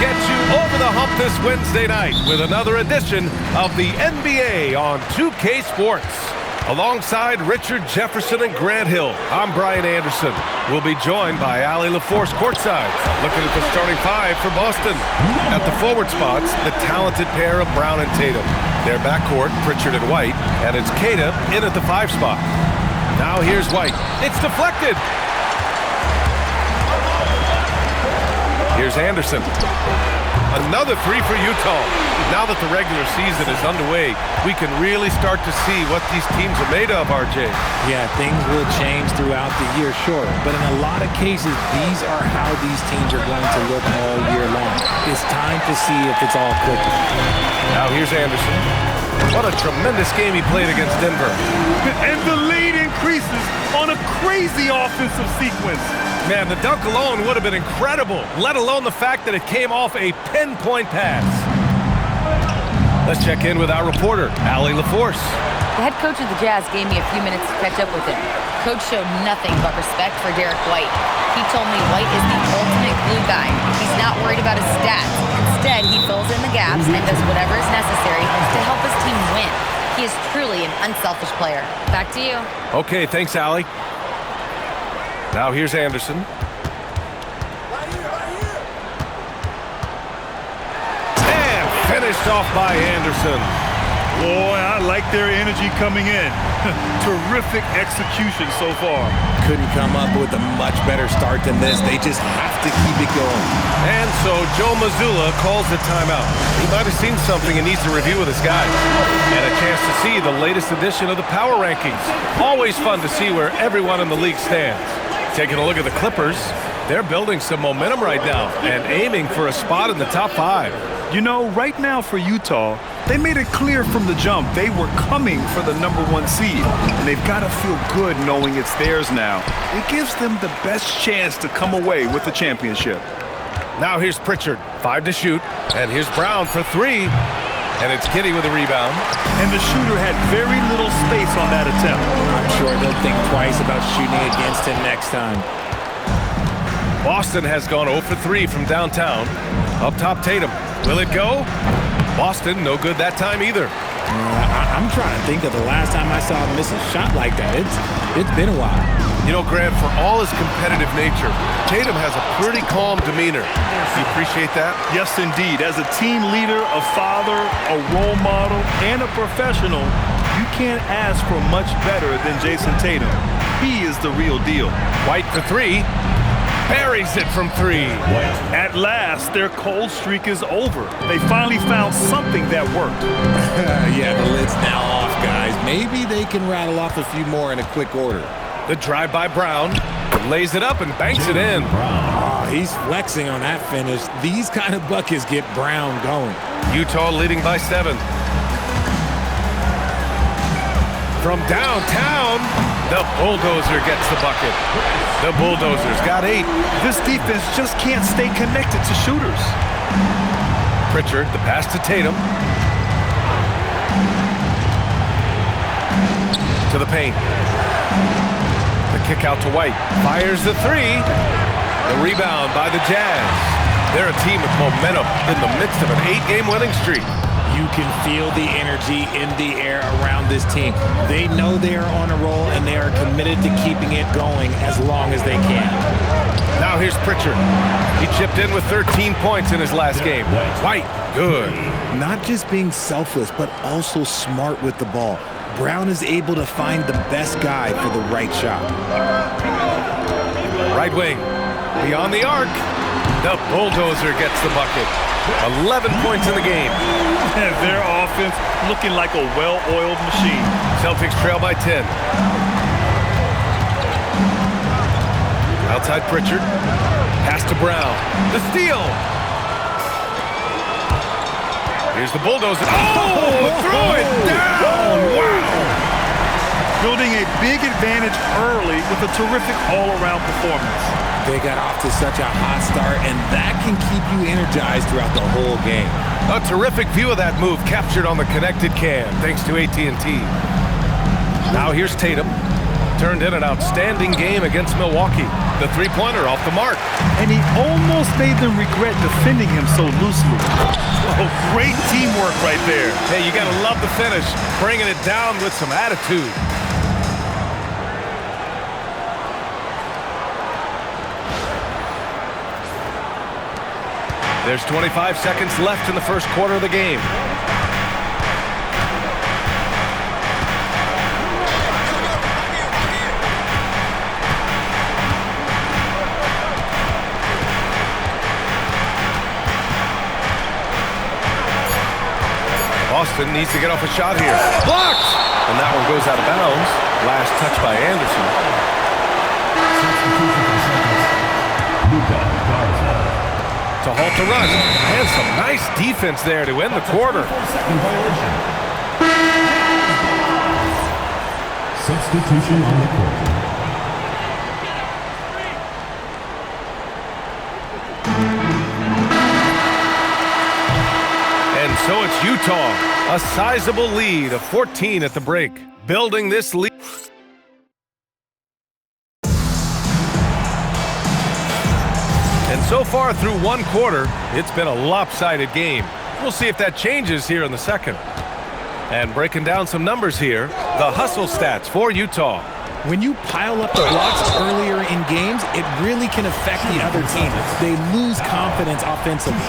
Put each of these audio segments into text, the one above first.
get you over the hump this Wednesday night with another edition of the NBA on 2K Sports. Alongside Richard Jefferson and Grant Hill, I'm Brian Anderson. We'll be joined by Allie LaForce courtside, looking at the starting five for Boston. At the forward spots, the talented pair of Brown and Tatum. Their backcourt, Pritchard and White, and it's Queta in at the 5 spot. Now here's White. It's deflected. Here's Anderson. Another three for Utah. Now that the regular season is underway, we can really start to see what these teams are made of, RJ. Yeah, things will change throughout the year, sure. But in a lot of cases, these are how these teams are going to look all year long. It's time to see if it's all clicking. Now here's Anderson. What a tremendous game he played against Denver. And the lead increases on a crazy offensive sequence. Man, the dunk alone would have been incredible, let alone the fact that it came off a pinpoint pass. Let's check in with our reporter, Allie LaForce. The head coach of the Jazz gave me a few minutes to catch up with him. Coach showed nothing but respect for Derek White. He told me White is the ultimate glue guy. He's not worried about his stats. Instead, he fills in the gaps and does whatever is necessary to help his team win. He is truly an unselfish player. Back to you. Okay, thanks, Allie. Now here's Anderson. And finished off by Anderson. Boy, I like their energy coming in. Terrific execution so far. Couldn't come up with a much better start than this. They just have to keep it going. And so Joe Mazzulla calls the timeout. He might have seen something and needs to review with his guys. And a chance to see the latest edition of the power rankings. Always fun to see where everyone in the league stands. Taking a look at the Clippers, they're building some momentum right now and aiming for a spot in the top 5. You know, right now for Utah, they made it clear from the jump they were coming for the #1 seed. And they've got to feel good knowing it's theirs now. It gives them the best chance to come away with the championship. Now here's Pritchard, 5 to shoot. And here's Brown for 3. And it's Giddey with a rebound. And the shooter had very little space on that attempt. I'm sure they'll think twice about shooting against him next time. Boston has gone 0 for 3 from downtown. Up top, Tatum. Will it go? Boston, no good that time either. I'm trying to think of the last time I saw him miss a shot like that. It's been a while. You know, Grant, for all his competitive nature, Tatum has a pretty calm demeanor. Do you appreciate that? Yes, indeed. As a team leader, a father, a role model, and a professional, you can't ask for much better than Jason Tatum. He is the real deal. White for 3. Buries it from 3. At last, their cold streak is over. They finally found something that worked. Yeah, the lid's now off, guys. Maybe they can rattle off a few more in a quick order. The drive by Brown. Lays it up and banks it in. Oh, he's flexing on that finish. These kind of buckets get Brown going. Utah leading by 7. From downtown, the Bulldozer gets the bucket. The Bulldozers got 8. This defense just can't stay connected to shooters. Pritchard, the pass to Tatum. To the paint. The kick out to White. Fires the 3. The rebound by the Jazz. They're a team with momentum in the midst of an 8-game winning streak. You can feel the energy in the air around this team. They know they are on a roll, and they are committed to keeping it going as long as they can. Now here's Pritchard. He chipped in with 13 points in his last game. White, good. Not just being selfless, but also smart with the ball. Brown is able to find the best guy for the right shot. Right wing, beyond the arc. The Bulldozer gets the bucket. 11 points in the game. And their offense looking like a well-oiled machine. Celtics trail by 10. Outside Pritchard. Pass to Brown. The steal. Here's the Bulldozer. Oh, throw it down. Wow. Building a big advantage early with a terrific all-around performance. They got off to such a hot start, and that can keep you energized throughout the whole game. A terrific view of that move captured on the connected cam, thanks to AT&T. Now here's Tatum. turned in an outstanding game against Milwaukee. The three-pointer off the mark. And he almost made them regret defending him so loosely. Oh, great teamwork right there. Hey, you got to love the finish, bringing it down with some attitude. There's 25 seconds left in the first quarter of the game. Boston needs to get off a shot here. Blocked! And that one goes out of bounds. Last touch by Anderson. To halt the run. And some nice defense there to end the quarter. Substitution on the court. And so it's Utah, a sizable lead of 14 at the break, building this lead. And so far through one quarter, it's been a lopsided game. We'll see if that changes here in the second. And breaking down some numbers here, the hustle stats for Utah. When you pile up the blocks earlier in games, it really can affect the other team. They lose confidence offensively.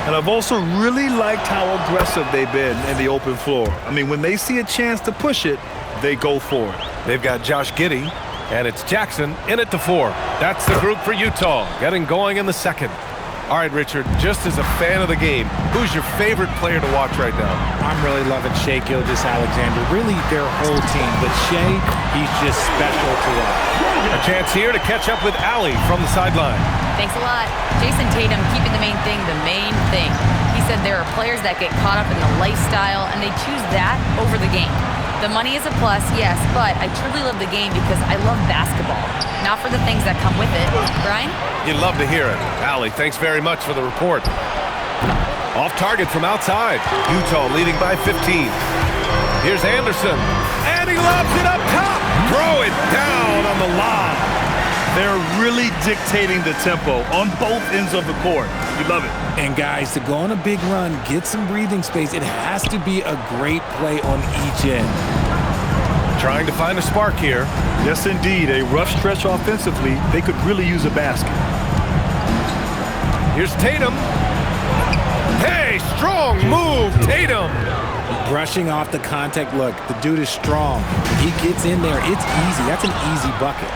And I've also really liked how aggressive they've been in the open floor. I mean, when they see a chance to push it, they go for it. They've got Josh Giddey, and it's Jackson in at the 4. That's the group for Utah, getting going in the second. All right, Richard, just as a fan of the game, who's your favorite player to watch right now? I'm really loving Shai Gilgeous-Alexander, really their whole team. But Shai, he's just special to watch. A chance here to catch up with Allie from the sideline. Thanks a lot. Jason Tatum keeping the main thing the main thing. He said there are players that get caught up in the lifestyle, and they choose that over the game. The money is a plus, yes, but I truly love the game because I love basketball, not for the things that come with it. Brian? You'd love to hear it. Allie, thanks very much for the report. Off target from outside. Utah leading by 15. Here's Anderson. And he lobs it up top. Throw it down on the lob. They're really dictating the tempo on both ends of the court. You love it. And guys, to go on a big run, get some breathing space, it has to be a great play on each end. Trying to find a spark here. Yes, indeed. A rough stretch offensively. They could really use a basket. Here's Tatum. Hey, strong move, Tatum. Brushing off the contact. Look, the dude is strong. When he gets in there, it's easy. That's an easy bucket.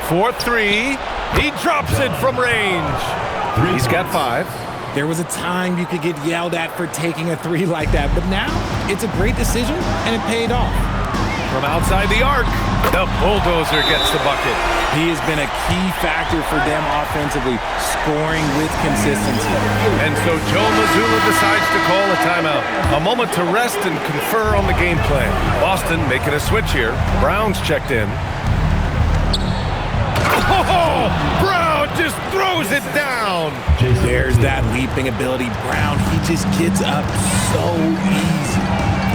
4-3. He drops it from range. He's got 5. There was a time you could get yelled at for taking a 3 like that, but now it's a great decision, and it paid off. From outside the arc, the bulldozer gets the bucket. He has been a key factor for them offensively, scoring with consistency. And so Joe Mazzulla decides to call a timeout. A moment to rest and confer on the game plan. Boston making a switch here. Brown's checked in. Oh, Brown just throws it down. There's that leaping ability. Brown, he just gets up so easy.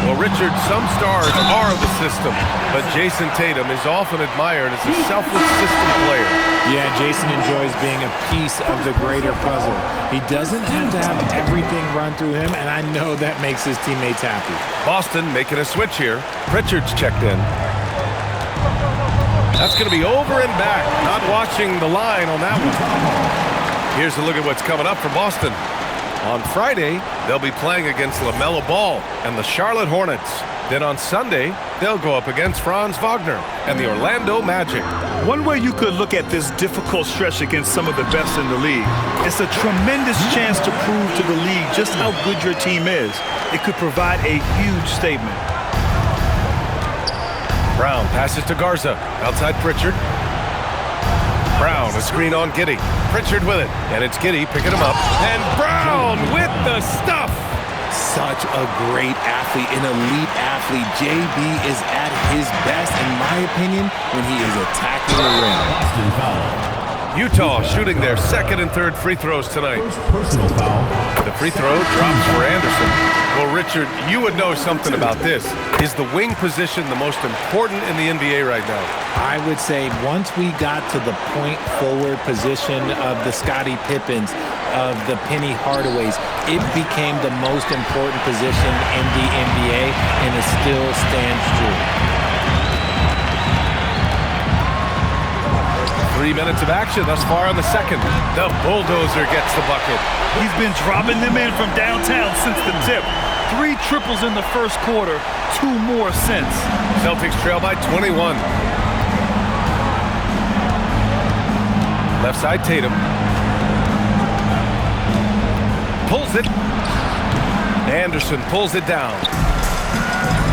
Well, Richard, some stars are the system, but Jason Tatum is often admired as a selfless system player. Yeah, Jason enjoys being a piece of the greater puzzle. He doesn't have to have everything run through him, and I know that makes his teammates happy. Boston making a switch here. Pritchard's checked in. That's going to be over and back. Not watching the line on that one. Here's a look at what's coming up for Boston. On Friday, they'll be playing against LaMelo Ball and the Charlotte Hornets. Then on Sunday, they'll go up against Franz Wagner and the Orlando Magic. One way you could look at this difficult stretch against some of the best in the league, it's a tremendous chance to prove to the league just how good your team is. It could provide a huge statement. Brown passes to Garza. Outside Pritchard. Brown, a screen on Giddey. Pritchard with it. And it's Giddey picking him up. And Brown with the stuff. Such a great athlete, an elite athlete. JB is at his best, in my opinion, when he is attacking the rim. Utah shooting their second and third free throws tonight. First personal foul. The free throw drops for Anderson. Well, Richard, you would know something about this. Is the wing position the most important in the NBA right now? I would say once we got to the point forward position of the Scottie Pippens, of the Penny Hardaways, it became the most important position in the NBA, and it still stands true. 3 minutes of action thus far in the second. The bulldozer gets the bucket. He's been dropping them in from downtown since the tip. 3 triples in the first quarter, 2 more since. Celtics trail by 21. Left side Tatum. Pulls it. Anderson pulls it down.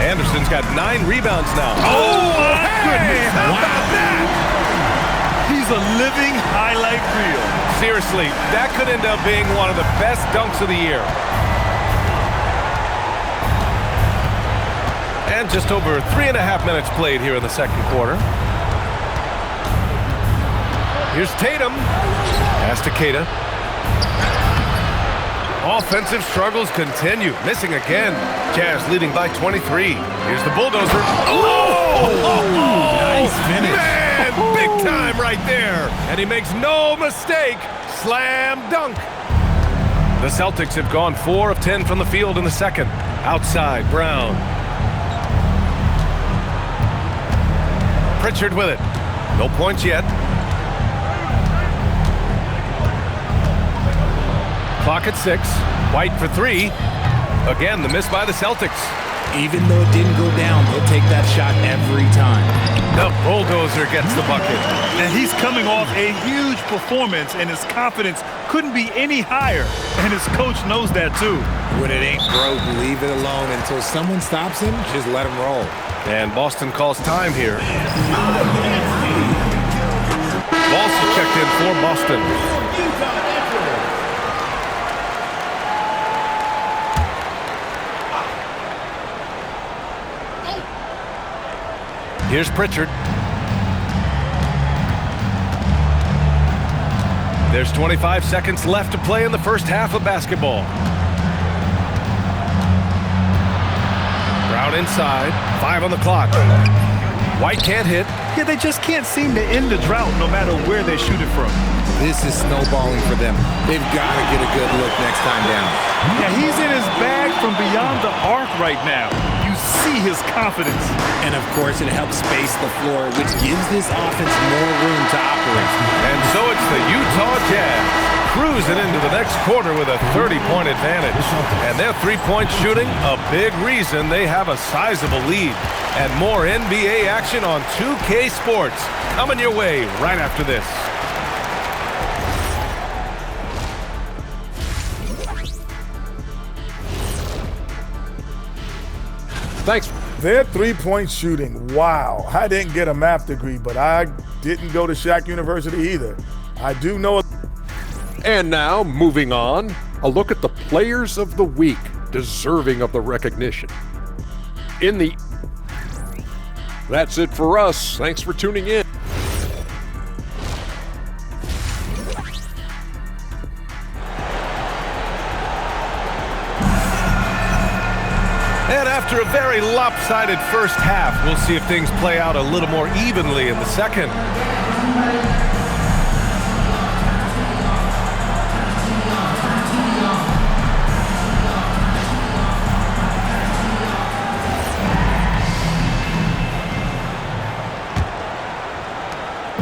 Anderson's got 9 rebounds now. Oh, my goodness. How Wow. about that? He's a living highlight reel. Seriously, that could end up being one of the best dunks of the year. And just over 3.5 minutes played here in the second quarter. Here's Tatum. Pass to Keita. Offensive struggles continue. Missing again. Jazz leading by 23. Here's the bulldozer. Oh! Nice finish. Man, big time right there. And he makes no mistake. Slam dunk. The Celtics have gone 4 of 10 from the field in the second. Outside, Brown. Pritchard with it. No points yet. Clock at 6. White for 3. Again, the miss by the Celtics. Even though it didn't go down, they'll take that shot every time. The bulldozer gets the bucket. And he's coming off a huge performance, and his confidence couldn't be any higher. And his coach knows that, too. When it ain't broke, leave it alone until someone stops him. Just let him roll. And Boston calls time here. Also checked in for Boston. Here's Pritchard. There's 25 seconds left to play in the first half of basketball. Brown inside. 5 on the clock. White can't hit. Yeah, they just can't seem to end the drought no matter where they shoot it from. This is snowballing for them. They've got to get a good look next time down. Yeah, he's in his bag from beyond the arc right now. You see his confidence. And, of course, it helps space the floor, which gives this offense more room to operate. And so it's the Utah Jazz cruising into the next quarter with a 30-point advantage. And their three-point shooting, a big reason they have a sizable lead. And more NBA action on 2K Sports coming your way right after this. Thanks. Their three-point shooting, wow. I didn't get a math degree, but I didn't go to Shack University either. I do know. And now, moving on, a look at the players of the week deserving of the recognition. That's it for us. Thanks for tuning in. And after a very lopsided first half, we'll see if things play out a little more evenly in the second.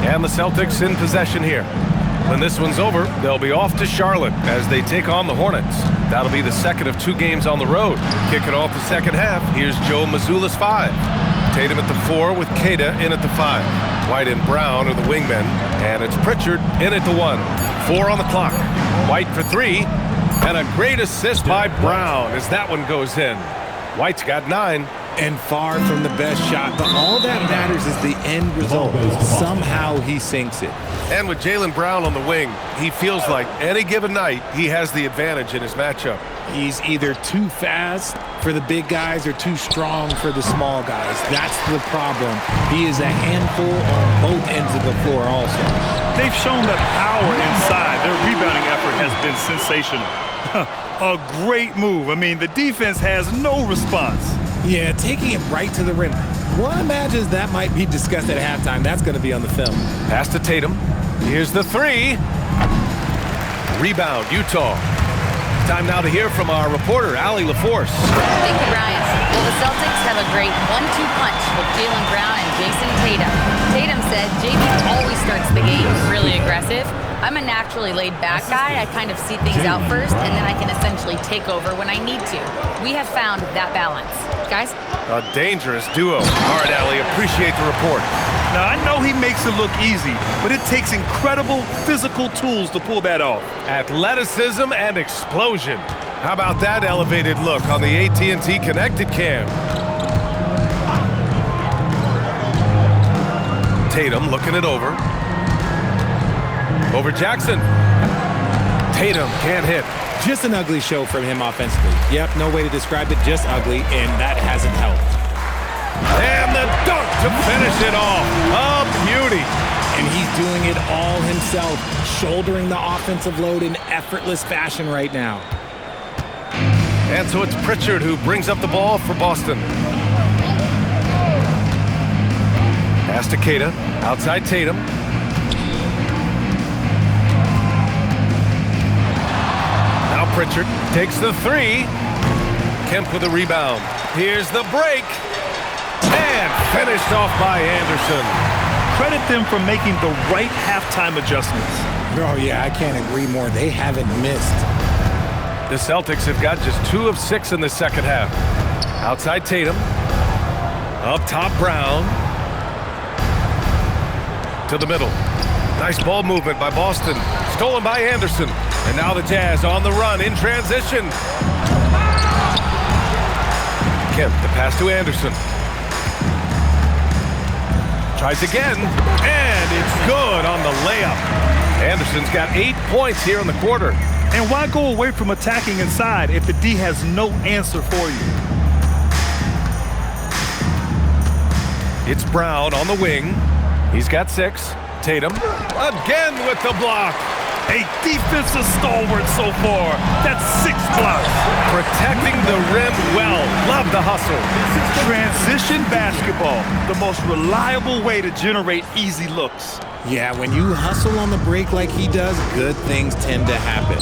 And the Celtics in possession here. When this one's over, they'll be off to Charlotte as they take on the Hornets. That'll be the second of 2 games on the road. Kicking off the second half, here's Joe Mazzulla's 5. Tatum at the 4 with Keita in at the 5. White and Brown are the wingmen, and it's Pritchard in at the 1. 4 on the clock. White for 3, and a great assist by Brown as that one goes in. White's got 9. And far from the best shot, but all that matters is the end result. Somehow he sinks it. And with Jaylen Brown on the wing, he feels like any given night he has the advantage in his matchup. He's either too fast for the big guys or too strong for the small guys. That's the problem. He is a handful on both ends of the floor also. They've shown that power inside. Their rebounding effort has been sensational. A great move. I mean, the defense has no response. Yeah, taking it right to the rim. One imagines that might be discussed at halftime. That's going to be on the film. Pass to Tatum. Here's the three. Rebound, Utah. Time now to hear from our reporter, Allie LaForce. Thank you, Brian. Well, the Celtics have a great 1-2 punch with Jaylen Brown and Jason Tatum. Tatum said JB always starts the game really aggressive. I'm a naturally laid-back guy. I kind of see things out first, and then I can essentially take over when I need to. We have found that balance. Guys? A dangerous duo. All right, Allie, appreciate the report. Now, I know he makes it look easy, but it takes incredible physical tools to pull that off. Athleticism and explosion. How about that elevated look on the AT&T Connected Cam? Tatum looking it over. Over Jackson. Tatum can't hit. Just an ugly show from him offensively. Yep, no way to describe it, just ugly, and that hasn't helped. And the dunk to finish it off. A beauty. And he's doing it all himself, shouldering the offensive load in effortless fashion right now. And so it's Pritchard who brings up the ball for Boston. Pass to Keita, outside Tatum. Now Pritchard takes the three. Kemp with a rebound. Here's the break. And finished off by Anderson. Credit them for making the right halftime adjustments. Oh, yeah, I can't agree more. They haven't missed. The Celtics have got just 2 of 6 in the second half. Outside Tatum. Up top Brown. To the middle. Nice ball movement by Boston. Stolen by Anderson. And now the Jazz on the run in transition. Kemp, the pass to Anderson. Tries again, and it's good on the layup. Anderson's got 8 points here in the quarter. And why go away from attacking inside if the D has no answer for you? It's Brown on the wing. He's got 6. Tatum again with the block. A defensive stalwart so far. That's 6 blocks. Protecting the rim well. Love the hustle. Transition basketball, the most reliable way to generate easy looks. Yeah, when you hustle on the break like he does, good things tend to happen.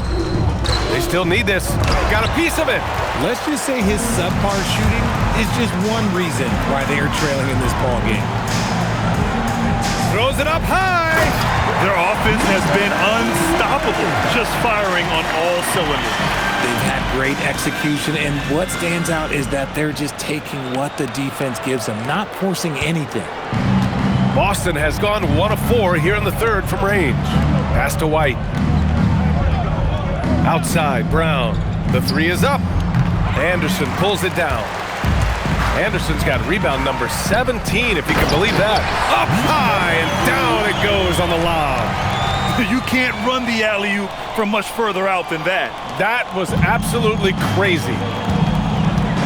They still need this. Got a piece of it. Let's just say his subpar shooting is just one reason why they are trailing in this ball game. Throws it up high. Their offense has been unstoppable, just firing on all cylinders. They've had great execution, and what stands out is that they're just taking what the defense gives them, not forcing anything. Boston has gone 1 of 4 here in the third from range. Pass to White. Outside, Brown. The 3 is up. Anderson pulls it down. Anderson's got rebound number 17, if you can believe that. Up high and down it goes on the lob. You can't run the alley-oop from much further out than that. That was absolutely crazy.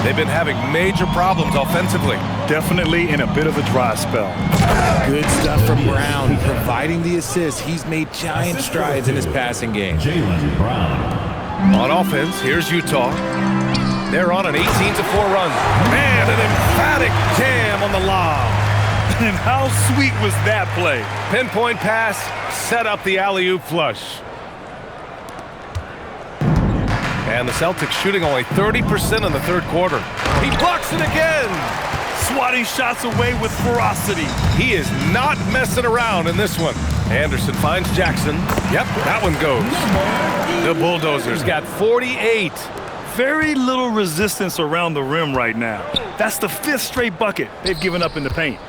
They've been having major problems offensively. Definitely in a bit of a dry spell. Good stuff from Brown, providing the assist. He's made giant strides in his passing game. Jaylen Brown. On offense, here's Utah. They're on an 18-4 run. And an emphatic jam on the lob. And how sweet was that play? Pinpoint pass, set up the alley-oop flush. And the Celtics shooting only 30% in the third quarter. He blocks it again. Swatting shots away with ferocity. He is not messing around in this one. Anderson finds Jackson. Yep, that one goes. The Bulldozers got 48. Very little resistance around the rim right now. That's the 5th straight bucket they've given up in the paint.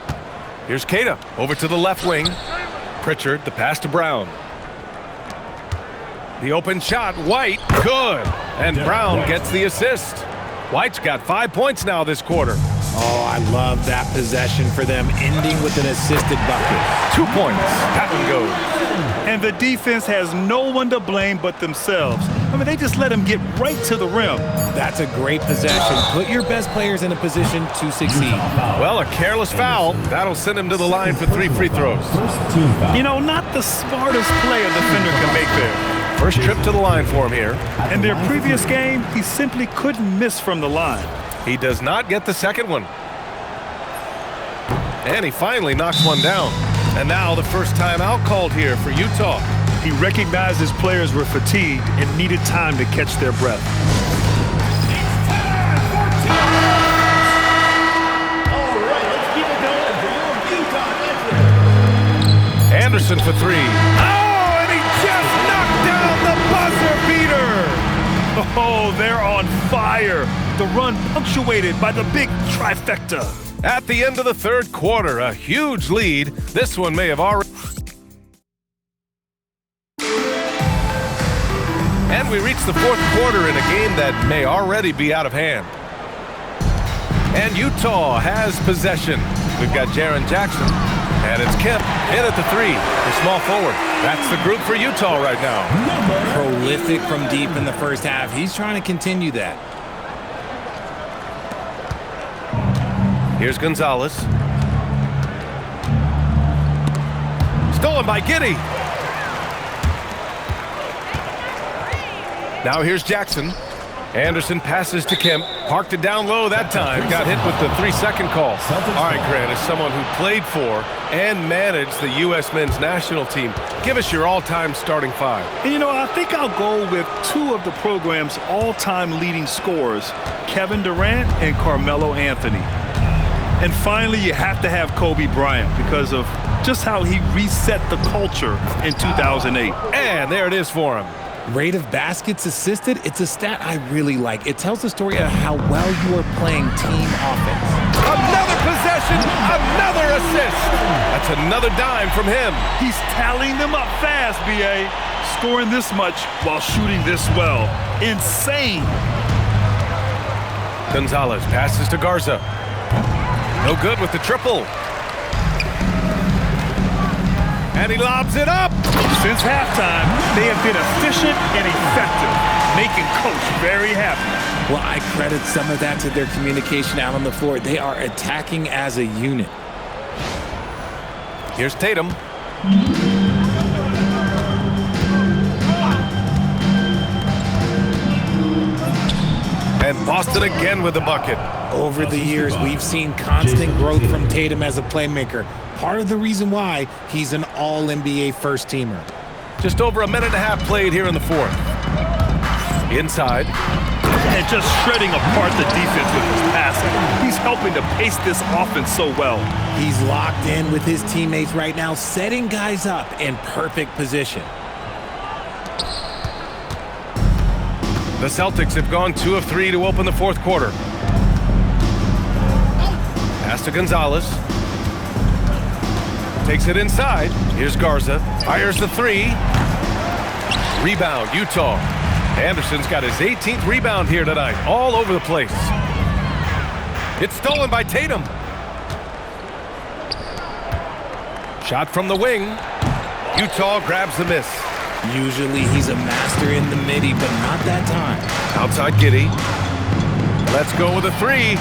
Here's Keita over to the left wing. Pritchard, the pass to Brown. The open shot, White, good. And Brown gets the assist. White's got 5 points now this quarter. Oh, I love that possession for them, ending with an assisted bucket. 2 points, that one goes. And the defense has no one to blame but themselves. I mean, they just let him get right to the rim. That's a great possession. Put your best players in a position to succeed. Well, a careless foul. That'll send him to the line for 3 free throws. You know, not the smartest play a defender can make there. First trip to the line for him here. In their previous game, he simply couldn't miss from the line. He does not get the second one. And he finally knocks one down. And now the first timeout called here for Utah. He recognized his players were fatigued and needed time to catch their breath. Anderson for 3. Oh, and he just knocked down the buzzer beater. Oh, they're on fire. The run punctuated by the big trifecta. At the end of the third quarter, a huge lead. This one may have already... And we reach the fourth quarter in a game that may already be out of hand. And Utah has possession. We've got Jaren Jackson. And it's Kemp in at the 3, the small forward. That's the group for Utah right now. Prolific from deep in the first half. He's trying to continue that. Here's Gonzalez. Stolen by Giddey. Now here's Jackson. Anderson passes to Kemp. Parked it down low that time. Got hit with the 3-second call. All right, Grant, as someone who played for and managed the U.S. men's national team, give us your all-time starting 5. And, you know, I think I'll go with 2 of the program's all-time leading scorers, Kevin Durant and Carmelo Anthony. And finally, you have to have Kobe Bryant because of just how he reset the culture in 2008. And there it is for him. Rate of baskets assisted, it's a stat I really like. It tells the story of how well you are playing team offense. Another possession, another assist. That's another dime from him. He's tallying them up fast, B.A. Scoring this much while shooting this well. Insane. Gonzalez passes to Garza. No good with the triple. And he lobs it up. Since halftime, they have been efficient and effective, making Coach very happy. Well, I credit some of that to their communication out on the floor. They are attacking as a unit. Here's Tatum. And Boston again with the bucket. Over the years, we've seen constant growth from Tatum as a playmaker. Part of the reason why he's an all-NBA first-teamer. Just over a minute and a half played here in the fourth. Inside. And just shredding apart the defense with his passing. He's helping to pace this offense so well. He's locked in with his teammates right now, setting guys up in perfect position. The Celtics have gone 2 of 3 to open the fourth quarter. Pass to Gonzalez. Takes it inside. Here's Garza. Fires the 3. Rebound, Utah. Anderson's got his 18th rebound here tonight. All over the place. It's stolen by Tatum. Shot from the wing. Utah grabs the miss. Usually he's a master in the midi, but not that time. Outside Giddey. Let's go with a 3.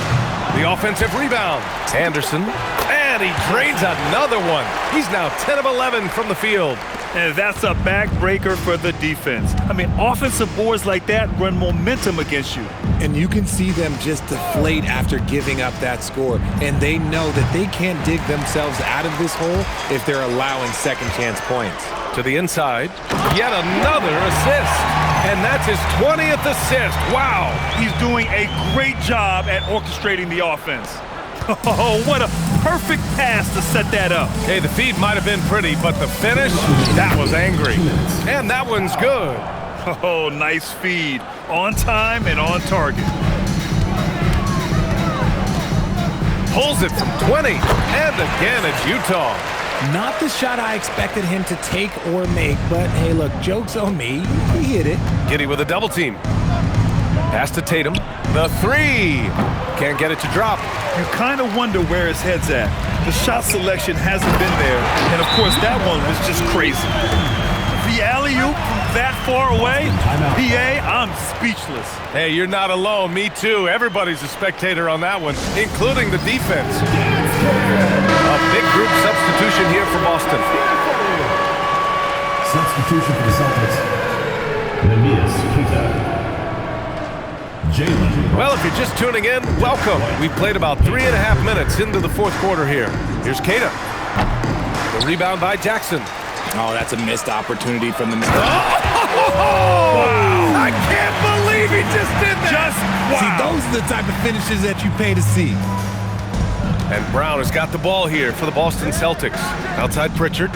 The offensive rebound. Anderson. And he drains another one. He's now 10 of 11 from the field. And that's a backbreaker for the defense. I mean, offensive boards like that run momentum against you. And you can see them just deflate after giving up that score. And they know that they can't dig themselves out of this hole if they're allowing second chance points. To the inside. Yet another assist. And that's his 20th assist. Wow. He's doing a great job at orchestrating the offense. Oh, what a perfect pass to set that up. Hey, the feed might have been pretty, but the finish, that was angry. And that one's good. Oh, nice feed. On time and on target. Pulls it from 20. And again, it's Utah. Not the shot I expected him to take or make, but hey, look, joke's on me. He hit it. Giddey with a double team. Pass to Tatum. The 3. Can't get it to drop. You kind of wonder where his head's at. The shot selection hasn't been there. And, of course, that one was just crazy. The alley alley-oop from that far away. PA, I'm speechless. Hey, you're not alone. Me too. Everybody's a spectator on that one, including the defense. A big group substitution here for Boston. Substitution for the Celtics. Neemias Queta. Jalen. Well, if you're just tuning in, welcome. We've played about 3.5 minutes into the fourth quarter here. Here's Queta. The rebound by Jackson. Oh, that's a missed opportunity from the middle. Wow! I can't believe he just did that! See, those are the type of finishes that you pay to see. And Brown has got the ball here for the Boston Celtics. Outside Pritchard.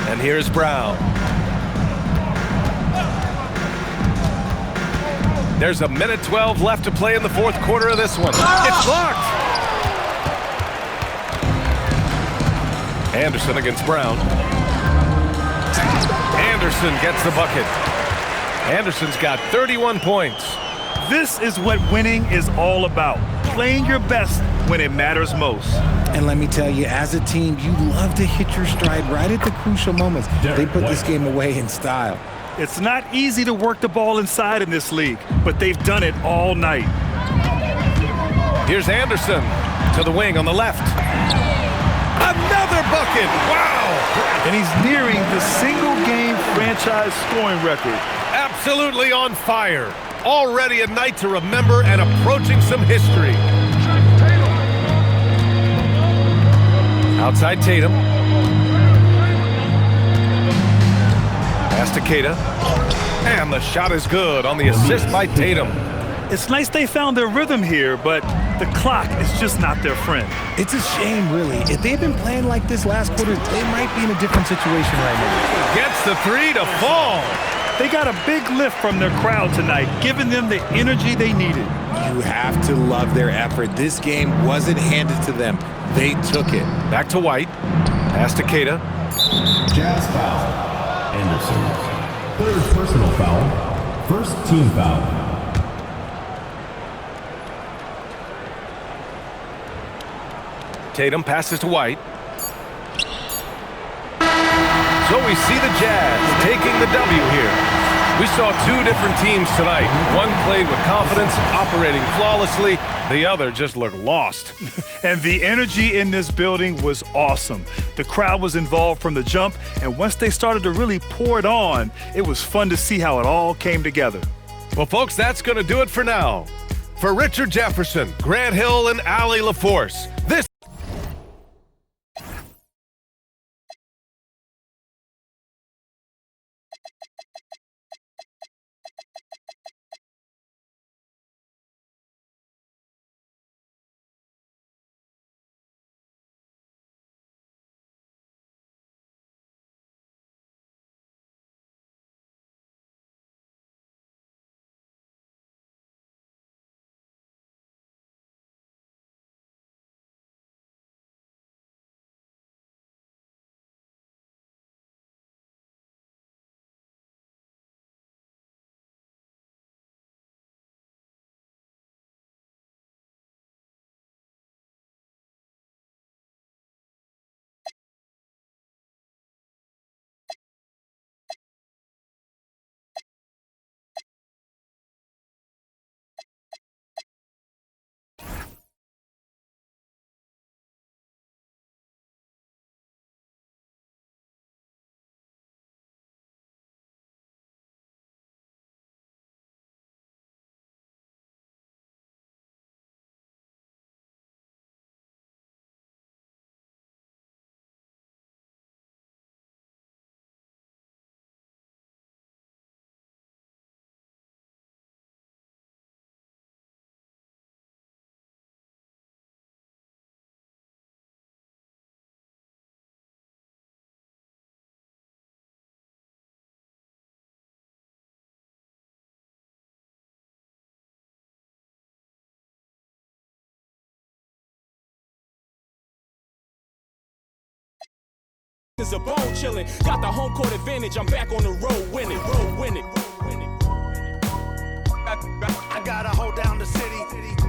And here's Brown. There's 1:12 left to play in the fourth quarter of this one. It's blocked! Anderson against Brown. Anderson gets the bucket. Anderson's got 31 points. This is what winning is all about. Playing your best when it matters most. And let me tell you, as a team, you love to hit your stride right at the crucial moments. They put this game away in style. It's not easy to work the ball inside in this league, but they've done it all night. Here's Anderson to the wing on the left. Another bucket! Wow! And he's nearing the single-game franchise scoring record. Absolutely on fire. Already a night to remember and approaching some history. Outside Tatum. Pass to Queta. And the shot is good on the assist by Tatum. It's nice they found their rhythm here, but the clock is just not their friend. It's a shame, really. If they'd been playing like this last quarter, they might be in a different situation right now. Gets the three to fall. They got a big lift from their crowd tonight, giving them the energy they needed. You have to love their effort. This game wasn't handed to them. They took it. Back to White. Pass to Queta. Jazz foul. Anderson. Third personal foul. First team foul. Tatum passes to White. So we see the Jazz taking the W here. We saw two different teams tonight. One played with confidence, operating flawlessly. The other just looked lost. And the energy in this building was awesome. The crowd was involved from the jump, and once they started to really pour it on, it was fun to see how it all came together. Well, folks, that's going to do it for now. For Richard Jefferson, Grant Hill, and Allie LaForce, this is a bone chillin'. Got the home court advantage. I'm back on the road winning. I gotta hold down the city.